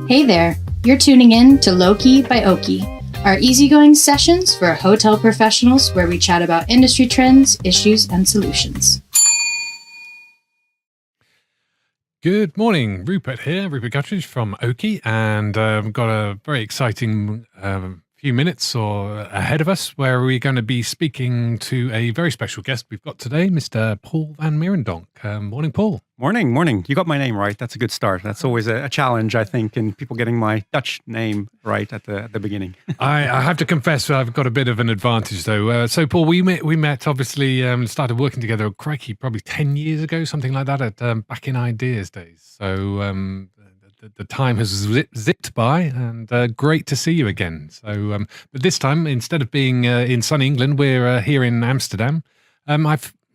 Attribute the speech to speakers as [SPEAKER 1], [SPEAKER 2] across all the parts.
[SPEAKER 1] Hey there, you're tuning in to LowKey by Oaky, our easygoing sessions for hotel professionals where we chat about industry trends, issues, and solutions.
[SPEAKER 2] Good morning, Rupert here, Rupert Gutteridge from Oaky, and we've got a very exciting few minutes ahead of us where we're going to be speaking to a very special guest we've got today, Mr. Paul van Meerendonk. Morning, Paul.
[SPEAKER 3] Morning. You got my name right. That's a good start. That's always a challenge, I think, in people getting my Dutch name right at the beginning.
[SPEAKER 2] I have to confess I've got a bit of an advantage, though. So, Paul, we met obviously, started working together, crikey, probably 10 years ago, something like that, at back in Ideas days. So the time has zipped by, and great to see you again. So, but this time, instead of being in sunny England, we're here in Amsterdam.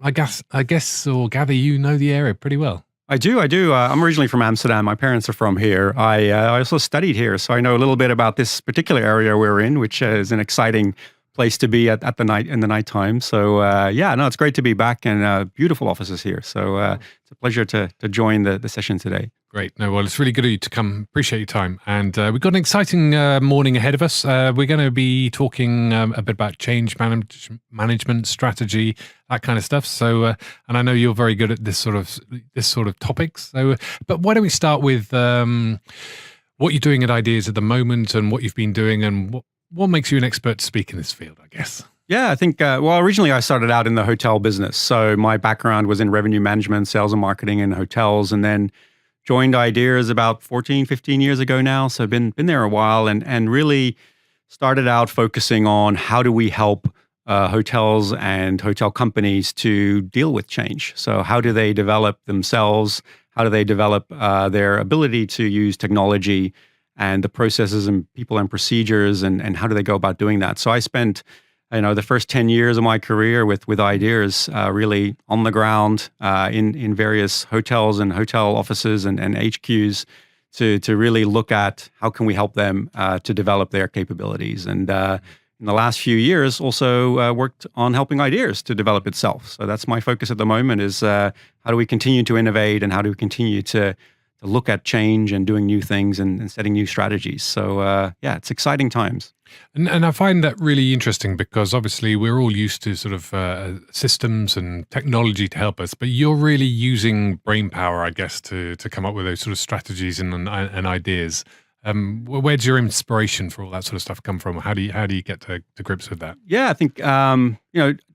[SPEAKER 2] I guess or gather you know the area pretty well.
[SPEAKER 3] I do. I'm originally from Amsterdam. My parents are from here. I also studied here, so I know a little bit about this particular area we're in, which is an exciting place to be at the nighttime. So it's great to be back, and beautiful offices here. So it's a pleasure to join the session today.
[SPEAKER 2] Great. No, well, it's really good of you to come. Appreciate your time. And we've got an exciting morning ahead of us. We're going to be talking a bit about change management strategy, that kind of stuff. So, and I know you're very good at this sort of topics. So, but why don't we start with what you're doing at Ideas at the moment, and what you've been doing, and what makes you an expert to speak in this field, I guess.
[SPEAKER 3] Yeah, I think, originally I started out in the hotel business. So my background was in revenue management, sales and marketing in hotels, and then joined Ideas about 14, 15 years ago now. So been there a while, and really started out focusing on how do we help hotels and hotel companies to deal with change. So how do they develop themselves? How do they develop their ability to use technology and the processes and people and procedures, and how do they go about doing that? So I spent the first 10 years of my career with Ideas, really on the ground in various hotels and hotel offices and HQs to really look at how can we help them to develop their capabilities. And in the last few years, also worked on helping Ideas to develop itself. So that's my focus at the moment is how do we continue to innovate, and how do we continue to look at change and doing new things and setting new strategies. So it's exciting times.
[SPEAKER 2] And I find that really interesting because obviously we're all used to sort of systems and technology to help us, but you're really using brain power, I guess, to come up with those sort of strategies and ideas. Where does your inspiration for all that sort of stuff come from? How do you get to grips with that?
[SPEAKER 3] Yeah, I think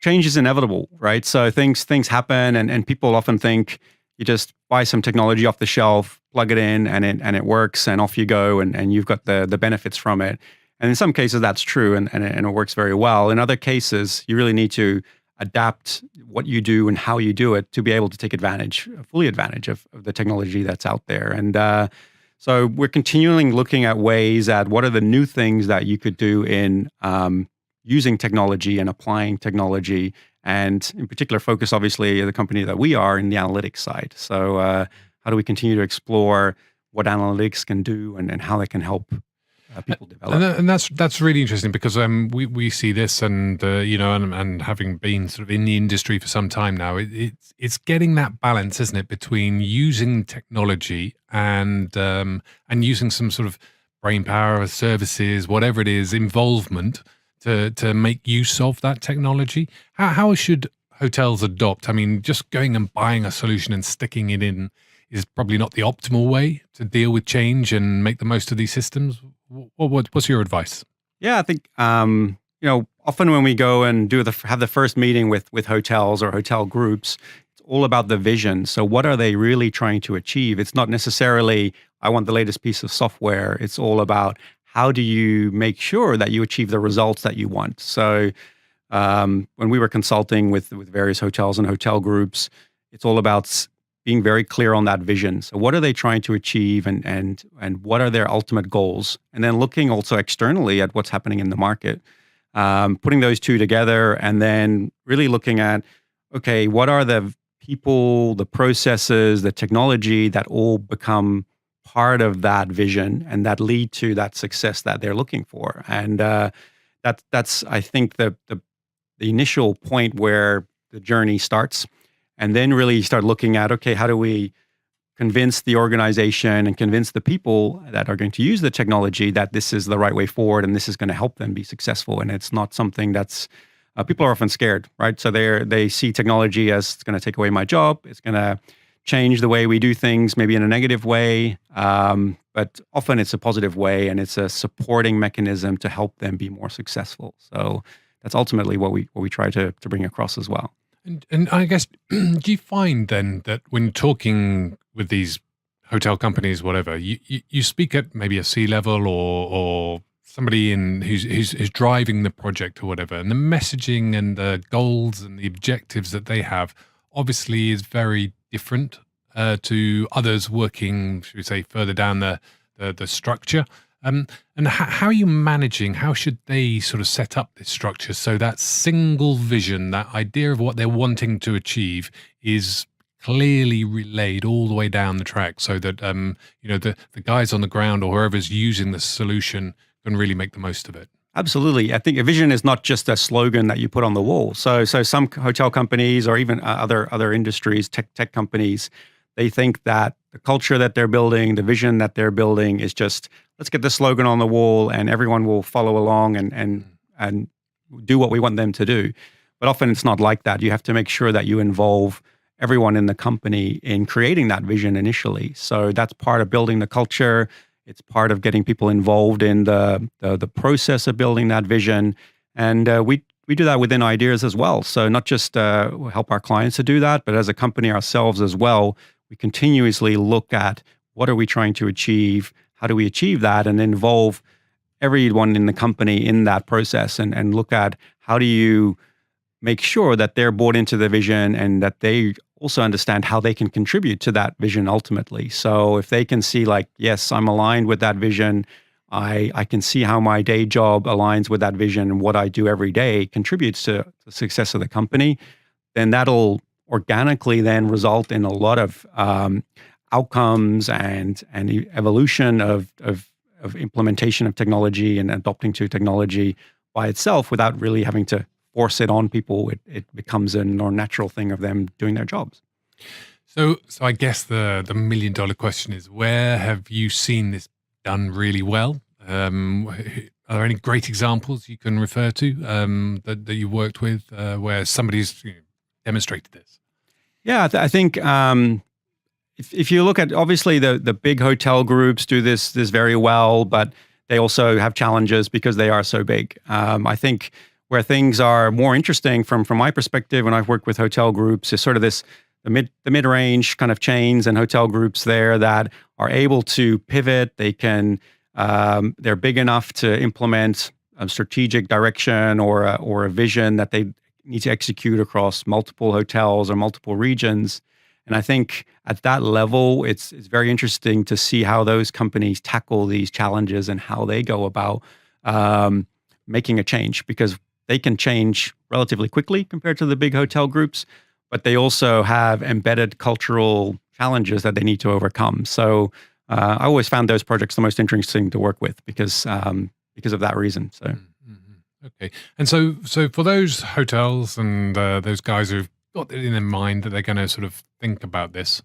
[SPEAKER 3] change is inevitable, right? So things happen, and people often think you just buy some technology off the shelf, plug it in, and it works, and off you go, and you've got the benefits from it. And in some cases, that's true, and it works very well. In other cases, you really need to adapt what you do and how you do it to be able to take fully advantage of the technology that's out there. And so we're continually looking at ways at what are the new things that you could do in using technology and applying technology, and in particular focus, obviously, the company that we are in the analytics side. So how do we continue to explore what analytics can do and how they can help people develop?
[SPEAKER 2] And that's really interesting because we see this, and and having been sort of in the industry for some time now, it's getting that balance, isn't it, between using technology and using some sort of brain power, services, whatever it is, involvement to make use of that technology. How should hotels adopt? I mean, just going and buying a solution and sticking it in is probably not the optimal way to deal with change and make the most of these systems. What's your advice?
[SPEAKER 3] Yeah, I think often when we go and have the first meeting with hotels or hotel groups, it's all about the vision. So what are they really trying to achieve? It's not necessarily I want the latest piece of software. It's all about how do you make sure that you achieve the results that you want. So when we were consulting with various hotels and hotel groups, it's all about being very clear on that vision. So what are they trying to achieve, and what are their ultimate goals? And then looking also externally at what's happening in the market, putting those two together, and then really looking at, okay, what are the people, the processes, the technology that all become part of that vision and that lead to that success that they're looking for. And that's I think the initial point where the journey starts. And then really start looking at, okay, how do we convince the organization and convince the people that are going to use the technology that this is the right way forward and this is going to help them be successful. And it's not something that's people are often scared, right? So they see technology as it's going to take away my job. It's going to change the way we do things, maybe in a negative way. But often it's a positive way, and it's a supporting mechanism to help them be more successful. So that's ultimately what we try to bring across as well.
[SPEAKER 2] And I guess, do you find then that when talking with these hotel companies, whatever, you speak at maybe a C-level or somebody who's driving the project or whatever, and the messaging and the goals and the objectives that they have obviously is very different to others working, should we say, further down the structure. And how are you managing? How should they sort of set up this structure so that single vision, that idea of what they're wanting to achieve, is clearly relayed all the way down the track, so that the guys on the ground or whoever's using the solution can really make the most of it?
[SPEAKER 3] Absolutely. I think a vision is not just a slogan that you put on the wall. So some hotel companies or even other industries, tech companies, they think that the culture that they're building, the vision that they're building is just, let's get the slogan on the wall and everyone will follow along and do what we want them to do. But often it's not like that. You have to make sure that you involve everyone in the company in creating that vision initially. So that's part of building the culture. It's part of getting people involved in the process of building that vision. And we do that within Ideas as well. So not just help our clients to do that, but as a company ourselves as well, we continuously look at what are we trying to achieve, how do we achieve that, and involve everyone in the company in that process and look at how do you make sure that they're bought into the vision and that they also understand how they can contribute to that vision ultimately. So if they can see like, yes, I'm aligned with that vision, I can see how my day job aligns with that vision and what I do every day contributes to the success of the company, then that'll organically then result in a lot of outcomes and evolution of implementation of technology and adopting to technology by itself without really having to force it on people. It becomes a more natural thing of them doing their jobs.
[SPEAKER 2] So I guess the $1 million question is, where have you seen this done really well? Are there any great examples you can refer to that you worked with where somebody's demonstrated this?
[SPEAKER 3] Yeah, I think if you look at, obviously the big hotel groups do this very well, but they also have challenges because they are so big. I think where things are more interesting from my perspective when I've worked with hotel groups is sort of the mid-range kind of chains and hotel groups there that are able to pivot. They can they're big enough to implement a strategic direction or a vision that they need to execute across multiple hotels or multiple regions. And I think at that level, it's very interesting to see how those companies tackle these challenges and how they go about making a change, because they can change relatively quickly compared to the big hotel groups, but they also have embedded cultural challenges that they need to overcome. So I always found those projects the most interesting to work with because of that reason. So.
[SPEAKER 2] Mm-hmm. Okay. And so for those hotels and those guys who've got it in their mind that they're going to sort of think about this,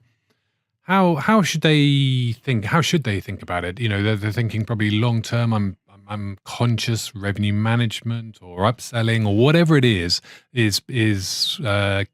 [SPEAKER 2] how should they think? How should they think about it? They're thinking probably long term. I'm conscious revenue management or upselling or whatever it is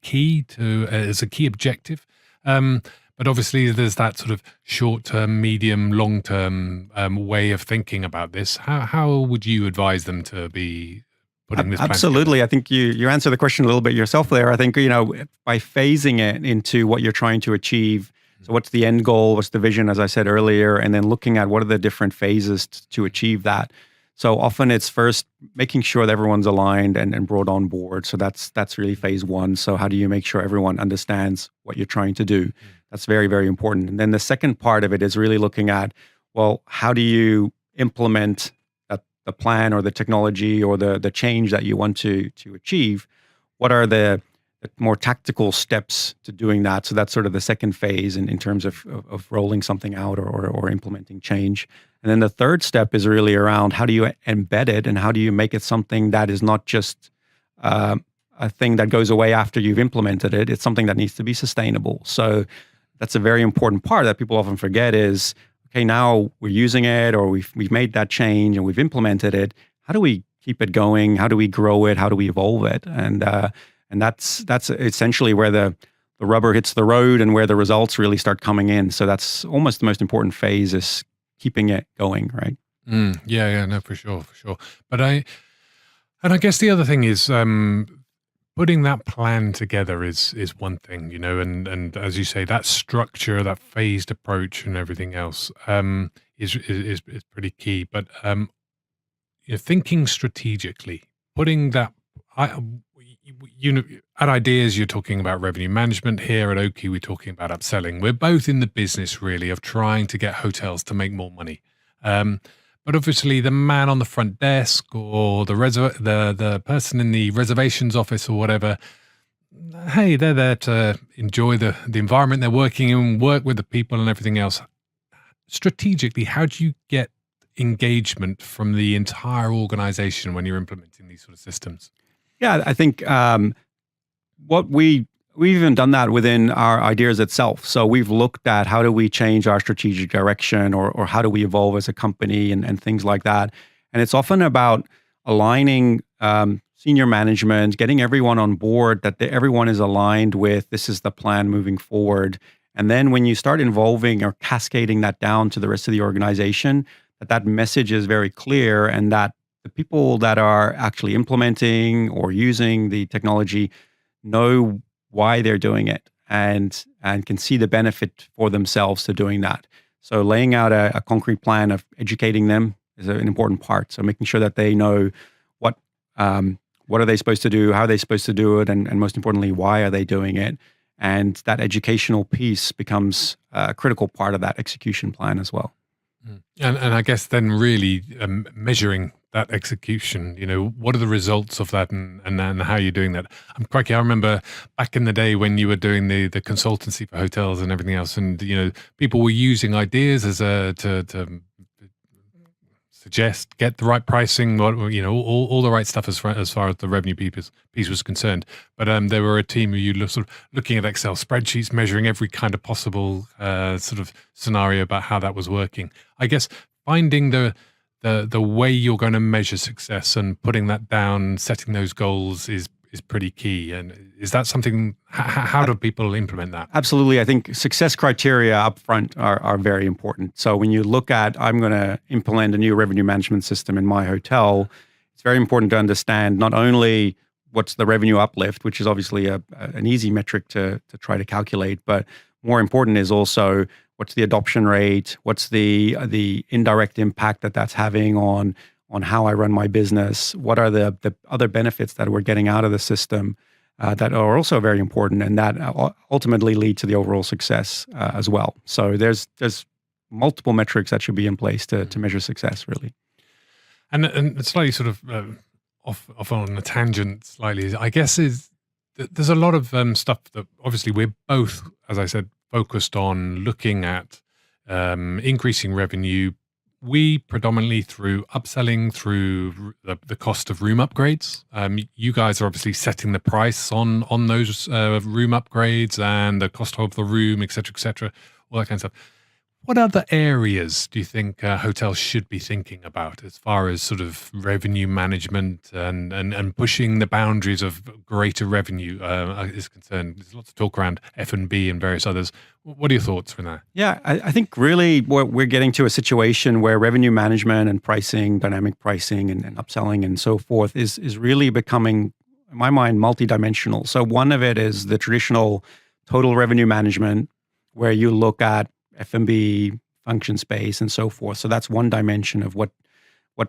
[SPEAKER 2] key to as a key objective. But obviously, there's that sort of short-term, medium, long-term way of thinking about this. How would you advise them to be putting this plan
[SPEAKER 3] Absolutely.
[SPEAKER 2] together?
[SPEAKER 3] I think you answered the question a little bit yourself there. I think, by phasing it into what you're trying to achieve. So what's the end goal? What's the vision, as I said earlier? And then looking at what are the different phases to achieve that. So often it's first making sure that everyone's aligned and brought on board. So that's really phase one. So how do you make sure everyone understands what you're trying to do? That's very, very important. And then the second part of it is really looking at, well, how do you implement the plan or the technology or the change that you want to achieve? What are the more tactical steps to doing that? So that's sort of the second phase in terms of rolling something out or implementing change. And then the third step is really around how do you embed it and how do you make it something that is not just a thing that goes away after you've implemented it. It's something that needs to be sustainable. So that's a very important part that people often forget is, okay, now we're using it, or we've made that change and we've implemented it. How do we keep it going? How do we grow it? How do we evolve it? And that's essentially where the rubber hits the road and where the results really start coming in. So that's almost the most important phase, is keeping it going, right?
[SPEAKER 2] Yeah, no, for sure. But I guess the other thing is, putting that plan together is one thing, and as you say, that structure, that phased approach, and everything else is pretty key. But thinking strategically, putting that, at Ideas, you're talking about revenue management. Here at Oaky, we're talking about upselling. We're both in the business, really, of trying to get hotels to make more money. But obviously, the man on the front desk, or the person in the reservations office, or whatever, hey, they're there to enjoy the environment they're working in, work with the people, and everything else. Strategically, how do you get engagement from the entire organization when you're implementing these sort of systems?
[SPEAKER 3] Yeah, I think what we've even done that within our Ideas itself. So we've looked at how do we change our strategic direction, or how do we evolve as a company, and things like that. And it's often about aligning senior management, getting everyone on board, that everyone is aligned with this is the plan moving forward. And then when you start involving or cascading that down to the rest of the organization, that message is very clear, and that the people that are actually implementing or using the technology know why they're doing it, and can see the benefit for themselves to doing that. So laying out a concrete plan of educating them is an important part. So making sure that they know what are they supposed to do, how are they supposed to do it, and most importantly, why are they doing it? And that educational piece becomes a critical part of that execution plan as well.
[SPEAKER 2] And I guess then really measuring that execution, what are the results of that, and how you're doing that. I remember back in the day when you were doing the consultancy for hotels and everything else, and people were using Ideas as to suggest, get the right pricing, all the right stuff as far as the revenue piece was concerned. But there were a team who you sort of looking at Excel spreadsheets, measuring every kind of possible sort of scenario about how that was working. I guess finding the way you're going to measure success and putting that down, setting those goals is pretty key. And is that something? How do people implement that?
[SPEAKER 3] Absolutely. I think success criteria up front are very important. So when you look at, I'm going to implement a new revenue management system in my hotel, it's very important to understand not only what's the revenue uplift, which is obviously an easy metric to try to calculate, but more important is also what's the adoption rate, what's the indirect impact that's having on how I run my business, what are the other benefits that we're getting out of the system that are also very important, and that ultimately lead to the overall success as well. So there's multiple metrics that should be in place to measure success, really.
[SPEAKER 2] And slightly sort of off on a tangent slightly, I guess, is that there's a lot of stuff that obviously we're both, as I said, focused on looking at increasing revenue. We predominantly through upselling, through the cost of room upgrades. You guys are obviously setting the price on those room upgrades and the cost of the room, et cetera, all that kind of stuff. What other areas do you think hotels should be thinking about as far as sort of revenue management and pushing the boundaries of greater revenue is concerned? There's lots of talk around F&B and various others. What are your thoughts from that?
[SPEAKER 3] Yeah, I think really we're getting to a situation where revenue management and pricing, dynamic pricing and upselling and so forth is really becoming, in my mind, multidimensional. So one of it is the traditional total revenue management, where you look at F&B, function space, and so forth. So that's one dimension of what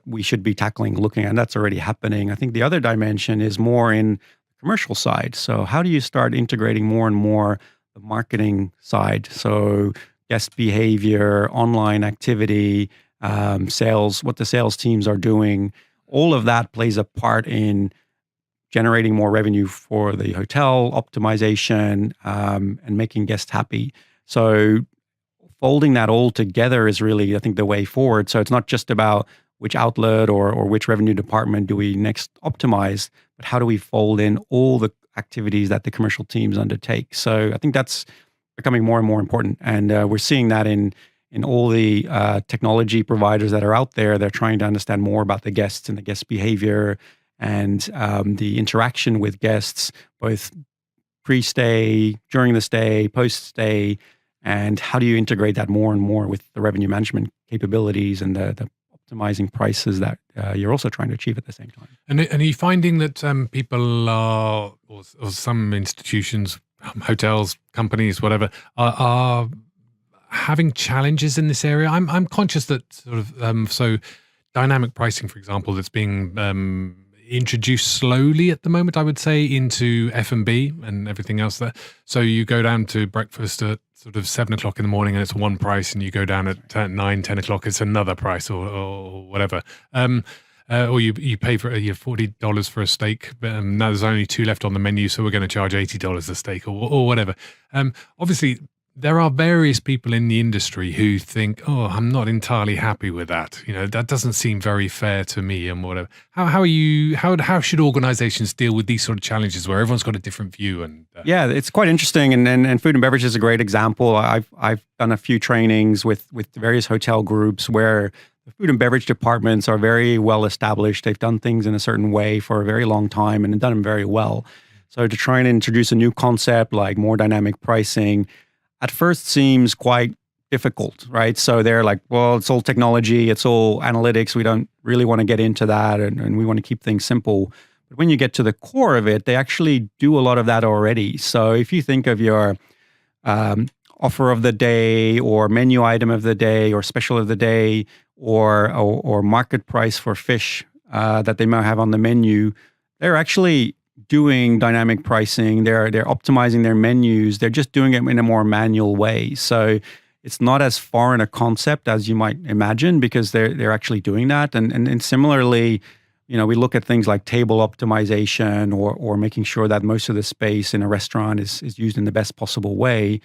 [SPEAKER 3] we should be looking at, and that's already happening. I think the other dimension is more in the commercial side. So how do you start integrating more and more the marketing side? So guest behavior, online activity, sales, what the sales teams are doing, all of that plays a part in generating more revenue for the hotel, optimization, and making guests happy. So folding that all together is really, I think, the way forward. So it's not just about which outlet or which revenue department do we next optimize, but how do we fold in all the activities that the commercial teams undertake? So I think that's becoming more and more important. And we're seeing that in all the technology providers that are out there. They're trying to understand more about the guests and the guest behavior and the interaction with guests, both pre-stay, during the stay, post-stay, and how do you integrate that more and more with the revenue management capabilities and the optimizing prices that you're also trying to achieve at the same time.
[SPEAKER 2] And are you finding that people are, or some institutions, hotels, companies, whatever, are having challenges in this area? I'm conscious that sort of so dynamic pricing, for example, that's being introduced slowly at the moment, I would say, into F&B and everything else there. So you go down to breakfast at sort of 7 o'clock in the morning and it's one price, and you go down at 9, 10 o'clock, it's another price or whatever. Or you pay for your $40 for a steak. Now there's only 2 left on the menu, so we're going to charge $80 a steak or whatever. Obviously, there are various people in the industry who think, "Oh, I'm not entirely happy with that. That doesn't seem very fair to me," and whatever. How should organizations deal with these sort of challenges where everyone's got a different view? And
[SPEAKER 3] yeah, it's quite interesting, and food and beverage is a great example. I've done a few trainings with various hotel groups where the food and beverage departments are very well established. They've done things in a certain way for a very long time and done them very well. So to try and introduce a new concept like more dynamic pricing at first seems quite difficult, right? So they're like, well, it's all technology, it's all analytics. We don't really want to get into that, and we want to keep things simple. But when you get to the core of it, they actually do a lot of that already. So if you think of your offer of the day or menu item of the day or special of the day or market price for fish that they might have on the menu, they're actually doing dynamic pricing. They're optimizing their menus. They're just doing it in a more manual way. So it's not as foreign a concept as you might imagine, because they're actually doing that. And similarly, we look at things like table optimization or making sure that most of the space in a restaurant is used in the best possible way.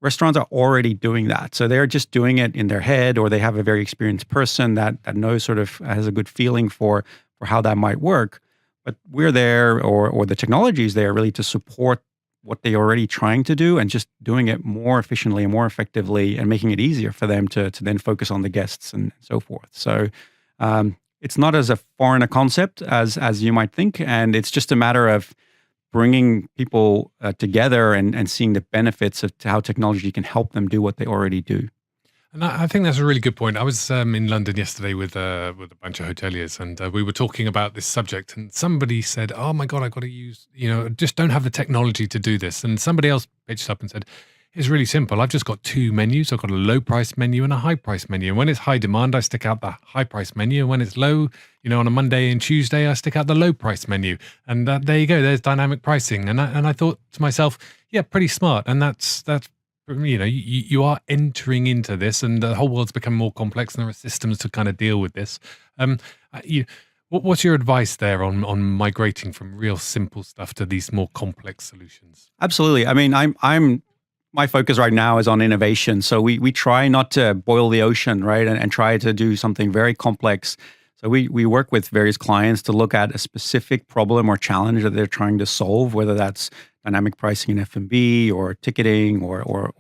[SPEAKER 3] Restaurants are already doing that. So they're just doing it in their head, or they have a very experienced person that knows, sort of has a good feeling for how that might work. But we're there, or the technology is there really to support what they're already trying to do and just doing it more efficiently and more effectively and making it easier for them to then focus on the guests and so forth. So it's not as a foreign a concept as you might think. And it's just a matter of bringing people together and seeing the benefits of how technology can help them do what they already do.
[SPEAKER 2] And I think that's a really good point. I was in London yesterday with a bunch of hoteliers, and we were talking about this subject. And somebody said, "Oh my God, I've got to use, just don't have the technology to do this." And somebody else pitched up and said, "It's really simple. I've just got 2 menus. I've got a low price menu and a high price menu. And when it's high demand, I stick out the high price menu. And when it's low, on a Monday and Tuesday, I stick out the low price menu. And there you go. There's dynamic pricing." And I thought to myself, yeah, pretty smart. And that's. You are entering into this, and the whole world's become more complex, and there are systems to kind of deal with this. What's your advice there on migrating from real simple stuff to these more complex solutions?
[SPEAKER 3] Absolutely. I mean, my focus right now is on innovation. So we try not to boil the ocean, right, and try to do something very complex. So we work with various clients to look at a specific problem or challenge that they're trying to solve, whether that's dynamic pricing in F&B or ticketing or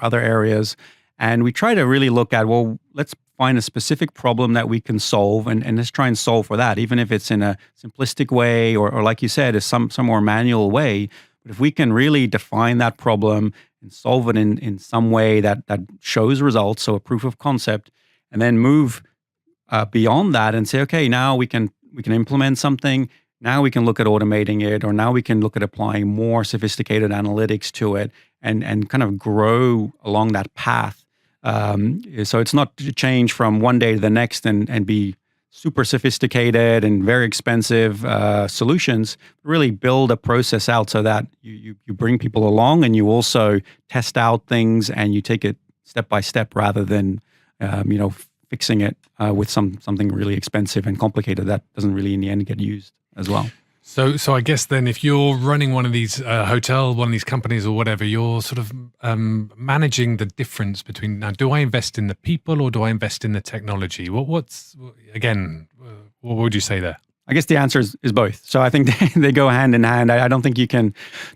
[SPEAKER 3] other areas. And we try to really look at, well, let's find a specific problem that we can solve and let's try and solve for that, even if it's in a simplistic way or like you said, is some more manual way. But if we can really define that problem and solve it in some way that shows results, so a proof of concept, and then move beyond that and say, okay, now we can implement something. Now we can look at automating it, or now we can look at applying more sophisticated analytics to it and kind of grow along that path. So it's not to change from one day to the next and be super sophisticated and very expensive solutions. Really build a process out so that you bring people along, and you also test out things and you take it step by step rather than fixing it with something really expensive and complicated that doesn't really in the end get used as well.
[SPEAKER 2] So I guess then if you're running one of these one of these companies or whatever, you're sort of managing the difference between, now, do I invest in the people or do I invest in the technology? What would you say there?
[SPEAKER 3] I guess the answer is both. So I think they go hand in hand. I don't think you can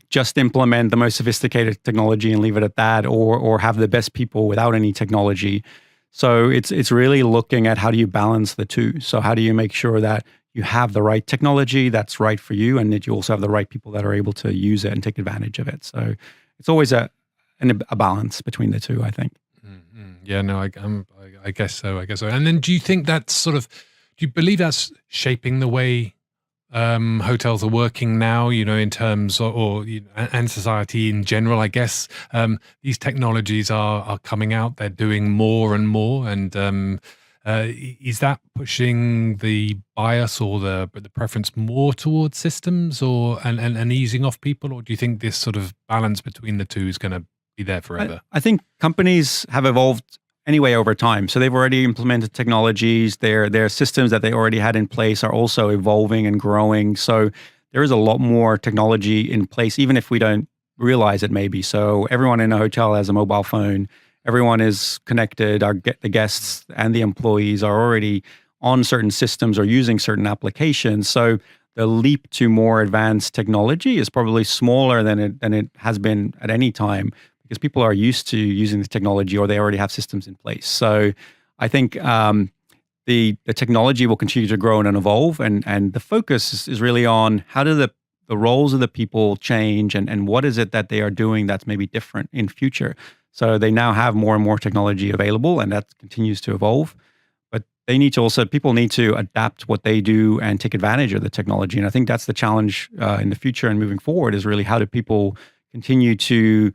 [SPEAKER 3] just implement the most sophisticated technology and leave it at that, or have the best people without any technology. So it's really looking at how do you balance the two. So how do you make sure that you have the right technology that's right for you, and that you also have the right people that are able to use it and take advantage of it. So it's always a balance between the two, I think.
[SPEAKER 2] Mm-hmm. Yeah, no, I guess so. And then do you think that's do you believe that's shaping the way hotels are working now, in terms of, and society in general, I guess? These technologies are coming out, they're doing more and more. And is that pushing the bias or the preference more towards systems and easing off people? Or do you think this sort of balance between the two is going to be there forever?
[SPEAKER 3] I think companies have evolved anyway over time. So they've already implemented technologies. Their systems that they already had in place are also evolving and growing. So there is a lot more technology in place, even if we don't realize it maybe. So everyone in a hotel has a mobile phone. Everyone is connected. The guests and the employees are already on certain systems or using certain applications. So the leap to more advanced technology is probably smaller than it has been at any time, because people are used to using the technology, or they already have systems in place. So I think the technology will continue to grow and evolve, and the focus is really on how do the roles of the people change, and what is it that they are doing that's maybe different in future. So they now have more and more technology available, and that continues to evolve. But people need to adapt what they do and take advantage of the technology. And I think that's the challenge in the future and moving forward, is really how do people continue to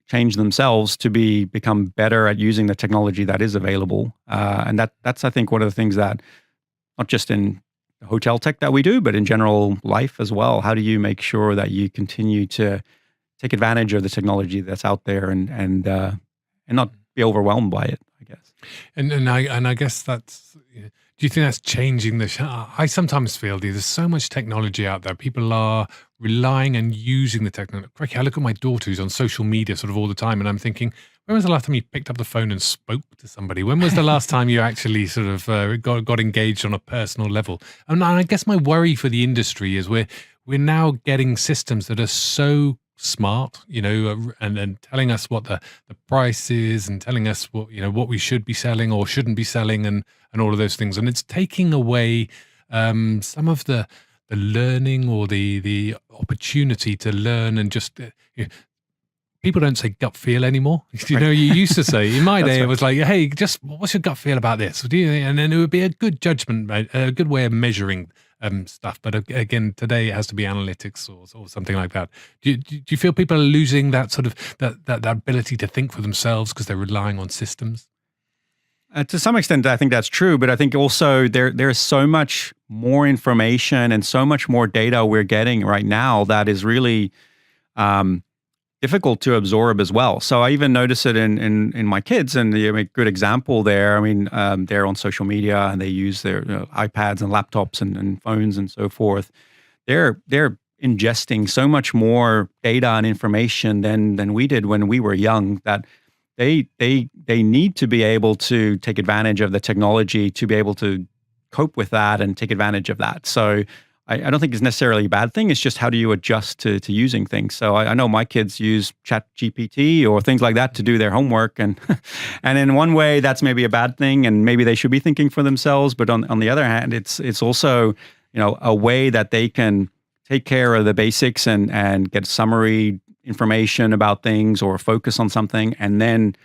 [SPEAKER 3] change themselves to become better at using the technology that is available. And that's, I think, one of the things that, not just in hotel tech that we do, but in general life as well. How do you make sure that you continue to take advantage of the technology that's out there and not be overwhelmed by it, I guess.
[SPEAKER 2] And I guess that's. Do you think that's changing I sometimes feel there's so much technology out there. People are relying and using the technology. Crikey, I look at my daughter who's on social media sort of all the time, and I'm thinking, when was the last time you picked up the phone and spoke to somebody? When was the last time you actually sort of got engaged on a personal level? And I guess my worry for the industry is we're now getting systems that are so smart, and telling us what the price is, and telling us what we should be selling or shouldn't be selling, and all of those things. And it's taking away some of the learning or the opportunity to learn, and just people don't say gut feel anymore. You used to say, in my day, it was like, hey, just what's your gut feel about this? And then it would be a good judgment, a good way of measuring stuff. But again, today it has to be analytics or something like that. Do you feel people are losing that sort of that ability to think for themselves because they're relying on systems?
[SPEAKER 3] To some extent, I think that's true. But I think also there's so much more information and so much more data we're getting right now that is really difficult to absorb as well. So I even notice it in my kids, and you make a good example there. I mean, they're on social media and they use their iPads and laptops and phones and so forth. They're ingesting so much more data and information than we did when we were young, that they need to be able to take advantage of the technology to be able to cope with that and take advantage of that. So I don't think it's necessarily a bad thing. It's just how do you adjust to using things. So I know my kids use ChatGPT or things like that to do their homework, and and in one way that's maybe a bad thing, and maybe they should be thinking for themselves. But on the other hand, it's also a way that they can take care of the basics and get summary information about things or focus on something, and then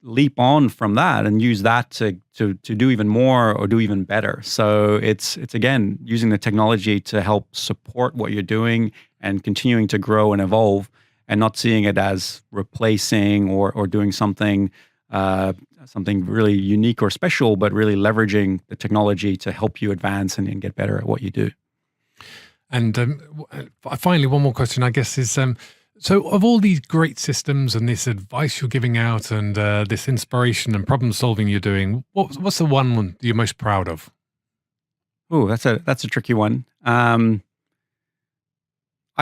[SPEAKER 3] leap on from that and use that to do even more or do even better. So it's again using the technology to help support what you're doing and continuing to grow and evolve, and not seeing it as replacing or doing something really unique or special, but really leveraging the technology to help you advance and get better at what you do.
[SPEAKER 2] And finally, one more question, I guess, is so of all these great systems and this advice you're giving out and this inspiration and problem solving you're doing, what's the one you're most proud of?
[SPEAKER 3] Oh, that's a tricky one. I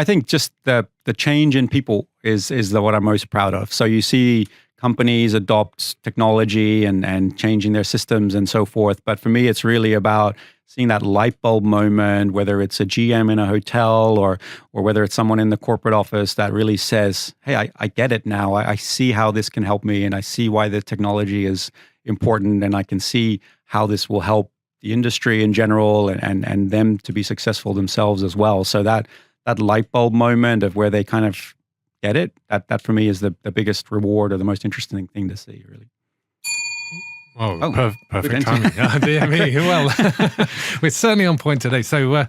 [SPEAKER 3] think just the change in people is what I'm most proud of. So you see companies adopt technology and changing their systems and so forth. But for me, it's really about seeing that light bulb moment, whether it's a GM in a hotel or whether it's someone in the corporate office that really says, hey, I get it now. I see how this can help me, and I see why the technology is important, and I can see how this will help the industry in general and them to be successful themselves as well. So that light bulb moment of where they kind of get it, that for me is the biggest reward or the most interesting thing to see, really.
[SPEAKER 2] Perfect timing. Oh, dear me. Well, we're certainly on point today. So,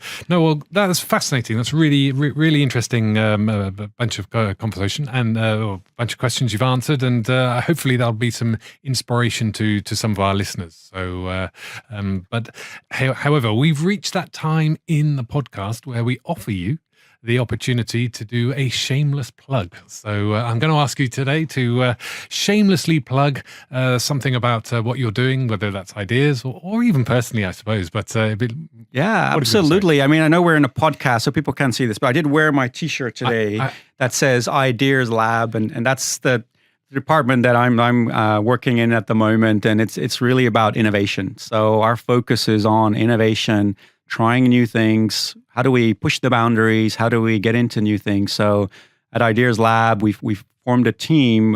[SPEAKER 2] that's fascinating. That's really interesting bunch of conversation and a bunch of questions you've answered. And hopefully there'll be some inspiration to some of our listeners. So, however, we've reached that time in the podcast where we offer you the opportunity to do a shameless plug. So I'm going to ask you today to shamelessly plug something about what you're doing, whether that's ideas or even personally, I suppose. But
[SPEAKER 3] yeah, absolutely. I mean, I know we're in a podcast, so people can't see this, but I did wear my T-shirt today that says Ideas Lab, and that's the department that I'm working in at the moment, and it's really about innovation. So our focus is on innovation, trying new things. How do we push the boundaries? How do we get into new things? So at Ideas Lab, we've formed a team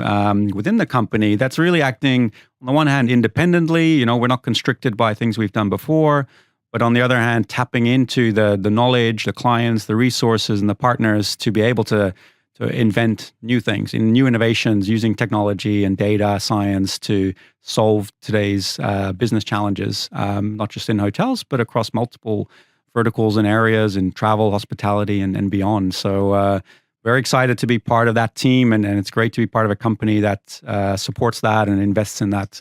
[SPEAKER 3] within the company that's really acting, on the one hand, independently. We're not constricted by things we've done before, but on the other hand, tapping into the knowledge, the clients, the resources, and the partners to be able to invent new things, in new innovations, using technology and data science to solve today's business challenges, not just in hotels, but across multiple verticals and areas in travel, hospitality, and beyond. So very excited to be part of that team, and it's great to be part of a company that supports that and invests in that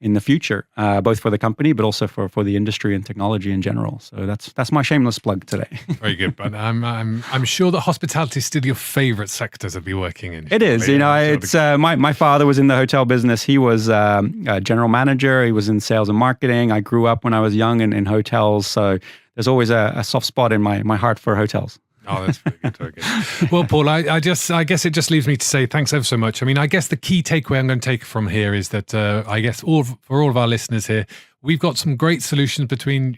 [SPEAKER 3] in the future, both for the company, but also for the industry and technology in general. So that's my shameless plug today.
[SPEAKER 2] Very good. But I'm sure that hospitality is still your favorite sector to be working in.
[SPEAKER 3] It is. It's my father was in the hotel business. He was a general manager. He was in sales and marketing. I grew up when I was young in hotels. So there's always a soft spot in my heart for hotels.
[SPEAKER 2] Oh, that's very good. Very good. Well, Paul, I guess it just leaves me to say thanks ever so much. I mean, I guess the key takeaway I'm going to take from here is that I guess for all of our listeners here, we've got some great solutions between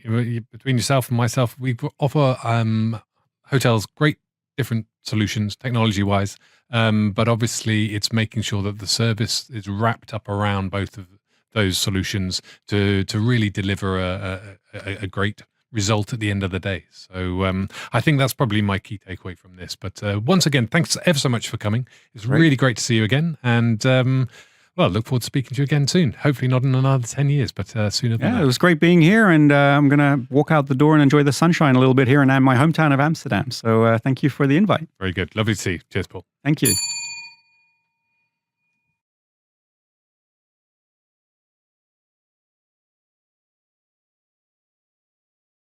[SPEAKER 2] yourself and myself. We offer hotels great different solutions technology-wise, but obviously it's making sure that the service is wrapped up around both of those solutions to really deliver a great result at the end of the day. So I think that's probably my key takeaway from this. But once again, thanks ever so much for coming. It's really great to see you again. And look forward to speaking to you again soon. Hopefully not in another 10 years, but sooner than that.
[SPEAKER 3] Yeah, it was great being here. And I'm going to walk out the door and enjoy the sunshine a little bit here in my hometown of Amsterdam. So thank you for the invite.
[SPEAKER 2] Very good. Lovely to see you. Cheers, Paul.
[SPEAKER 3] Thank you.